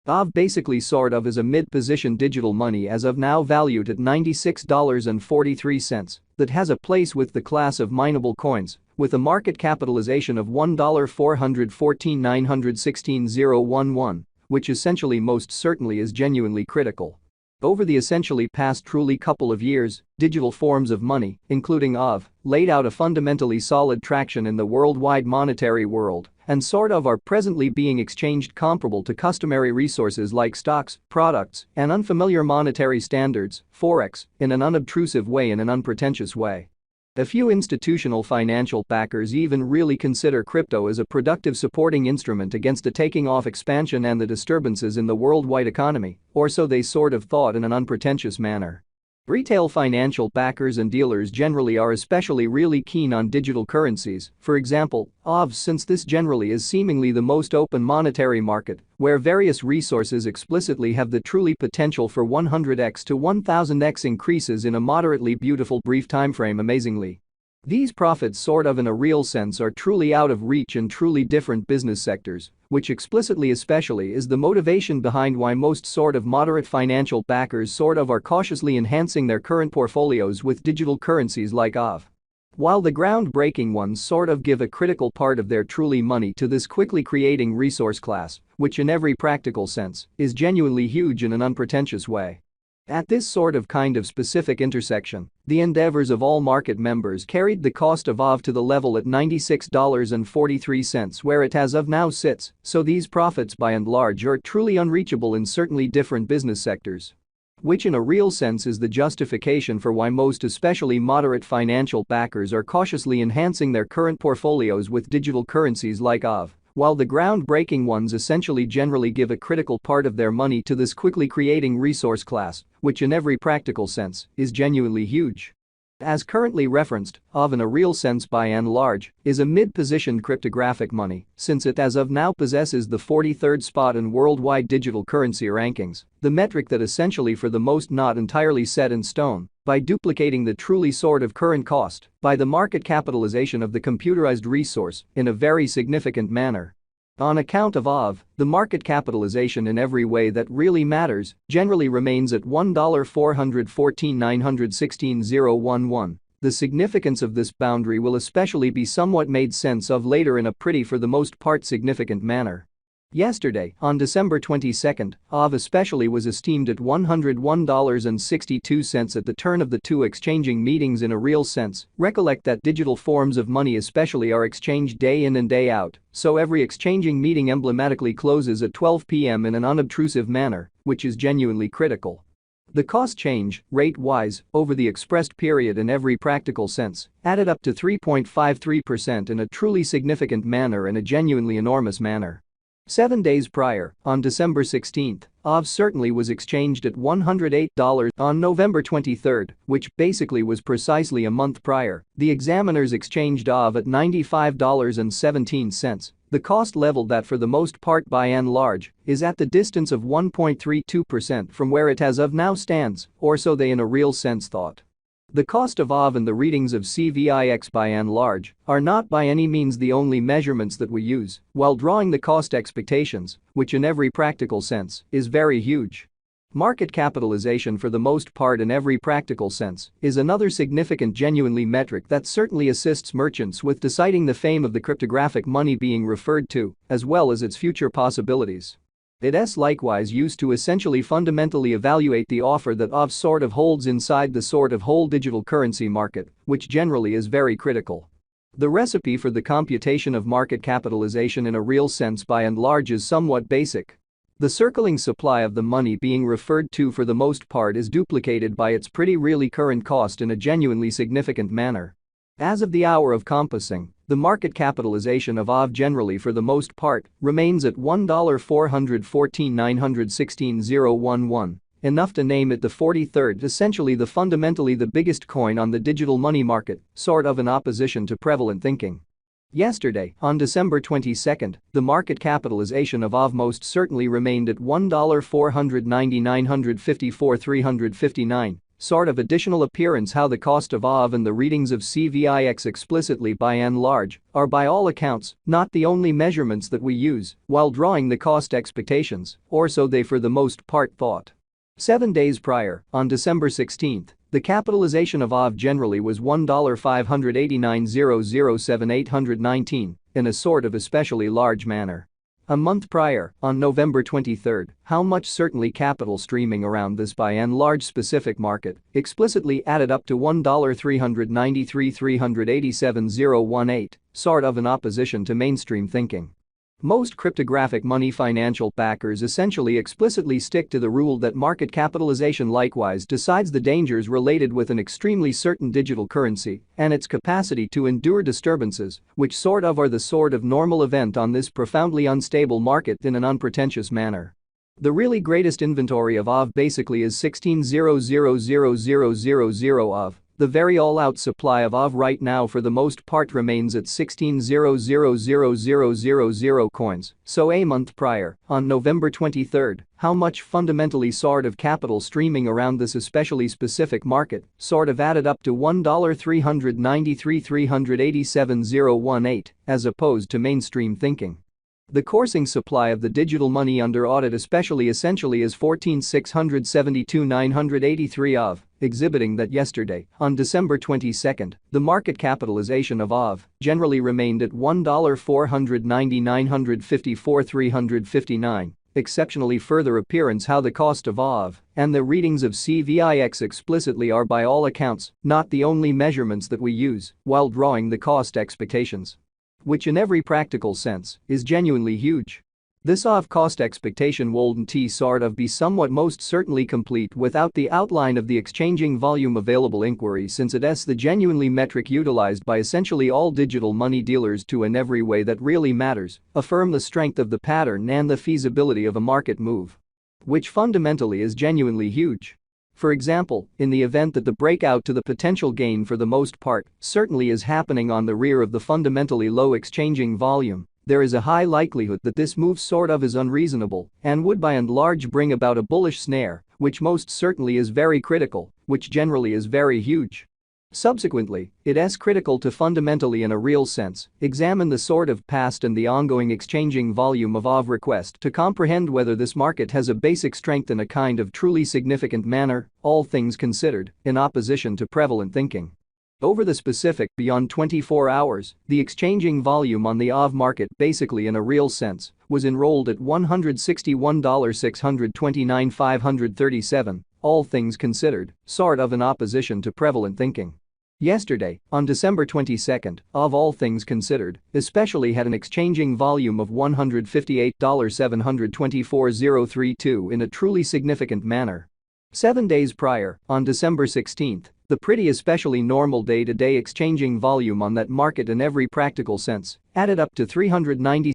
Aave basically sort of is a mid-position digital money as of now valued at $96.43 that has a place with the class of mineable coins with a market capitalization of $1,414,916,011, which essentially most certainly is genuinely critical. Over the essentially past truly couple of years, digital forms of money, including Aave, laid out a fundamentally solid traction in the worldwide monetary world and sort of are presently being exchanged comparable to customary resources like stocks, products, and unfamiliar monetary standards, forex, in an unobtrusive way in an unpretentious way. A few institutional financial backers even really consider crypto as a productive supporting instrument against a taking off expansion and the disturbances in the worldwide economy, or so they sort of thought in an unpretentious manner. Retail financial backers and dealers generally are especially really keen on digital currencies, for example, Aave, since this generally is seemingly the most open monetary market, where various resources explicitly have the truly potential for 100x to 1000x increases in a moderately beautiful brief timeframe amazingly. These profits sort of in a real sense are truly out of reach in truly different business sectors, which explicitly especially is the motivation behind why most sort of moderate financial backers sort of are cautiously enhancing their current portfolios with digital currencies like Aave. While the groundbreaking ones sort of give a critical part of their truly money to this quickly creating resource class, which in every practical sense is genuinely huge in an unpretentious way. At this sort of kind of specific intersection, the endeavors of all market members carried the cost of Aave to the level at $96.43 where it as of now sits, so these profits by and large are truly unreachable in certainly different business sectors. Which in a real sense is the justification for why most especially moderate financial backers are cautiously enhancing their current portfolios with digital currencies like Aave. While the groundbreaking ones essentially generally give a critical part of their money to this quickly creating resource class, which in every practical sense is genuinely huge. As currently referenced, Aave in a real sense by and large is a mid-positioned cryptographic money since it as of now possesses the 43rd spot in worldwide digital currency rankings, the metric that essentially for the most not entirely set in stone, by duplicating the truly sort of current cost by the market capitalization of the computerized resource in a very significant manner. On account of Aave, the market capitalization in every way that really matters generally remains at $1,414,916,011. The significance of this boundary will especially be somewhat made sense of later in a pretty for the most part significant manner. Yesterday, on December 22, Aave especially was esteemed at $101.62 at the turn of the two exchanging meetings in a real sense. Recollect that digital forms of money especially are exchanged day in and day out, so every exchanging meeting emblematically closes at 12 p.m. in an unobtrusive manner, which is genuinely critical. The cost change, rate-wise, over the expressed period in every practical sense, added up to 3.53% in a truly significant manner and a genuinely enormous manner. 7 days prior, on December 16, Aave certainly was exchanged at $108 on November 23, which basically was precisely a month prior. The examiners exchanged Aave at $95.17, the cost level that for the most part by and large is at the distance of 1.32% from where it as of now stands, or so they in a real sense thought. The cost of Aave and the readings of CVIX by and large are not by any means the only measurements that we use while drawing the cost expectations, which in every practical sense is very huge. Market capitalization for the most part in every practical sense is another significant genuinely metric that certainly assists merchants with deciding the fame of the cryptographic money being referred to, as well as its future possibilities. It is likewise used to essentially fundamentally evaluate the offer that Aave sort of holds inside the sort of whole digital currency market, which generally is very critical. The recipe for the computation of market capitalization in a real sense by and large is somewhat basic. The circling supply of the money being referred to for the most part is duplicated by its pretty really current cost in a genuinely significant manner. As of the hour of compassing, the market capitalization of Aave generally for the most part remains at $1,414,916,011, enough to name it the 43rd, essentially the fundamentally the biggest coin on the digital money market, sort of in opposition to prevalent thinking. Yesterday, on December 22, the market capitalization of Aave most certainly remained at $1,490,954,359, sort of additional appearance how the cost of Aave and the readings of CVIX explicitly by and large are by all accounts not the only measurements that we use while drawing the cost expectations, or so they for the most part thought. 7 days prior, on December 16, the capitalization of Aave generally was $1,589,007,819 in a sort of especially large manner. A month prior, on November 23, how much certainly capital streaming around this by and large specific market explicitly added up to $1,393,387,018, sort of in opposition to mainstream thinking. Most cryptographic money financial backers essentially explicitly stick to the rule that market capitalization likewise decides the dangers related with an extremely certain digital currency and its capacity to endure disturbances, which sort of are the sort of normal event on this profoundly unstable market in an unpretentious manner. The really greatest inventory of Aave basically is 16,000,000 of. The very all-out supply of Aave right now for the most part remains at 16,000,000 coins, so a month prior, on November 23, how much fundamentally sort of capital streaming around this especially specific market sort of added up to $1,393,387,018 as opposed to mainstream thinking. The coursing supply of the digital money under audit especially essentially is 14,672,983 of, exhibiting that yesterday, on December 22, the market capitalization of Aave generally remained at $1,490,954,359, exceptionally further appearance how the cost of Aave and the readings of CVIX explicitly are by all accounts not the only measurements that we use while drawing the cost expectations. Which in every practical sense is genuinely huge. This Aave cost expectation wouldn't sort of be somewhat most certainly complete without the outline of the exchanging volume available inquiry since it's the genuinely metric utilized by essentially all digital money dealers to in every way that really matters, affirm the strength of the pattern and the feasibility of a market move. Which fundamentally is genuinely huge. For example, in the event that the breakout to the potential gain for the most part certainly is happening on the rear of the fundamentally low exchanging volume, there is a high likelihood that this move sort of is unreasonable and would by and large bring about a bullish snare, which most certainly is very critical, which generally is very huge. Subsequently, it's critical to fundamentally in a real sense examine the sort of past and the ongoing exchanging volume of Aave request to comprehend whether this market has a basic strength in a kind of truly significant manner, all things considered, in opposition to prevalent thinking. Over the specific beyond 24 hours, the exchanging volume on the Aave market basically in a real sense was enrolled at $161,629,537, all things considered, sort of in opposition to prevalent thinking. Yesterday, on December 22, of all things considered, especially had an exchanging volume of $158,724,032 in a truly significant manner. 7 days prior, on December 16, the pretty especially normal day-to-day exchanging volume on that market in every practical sense added up to $390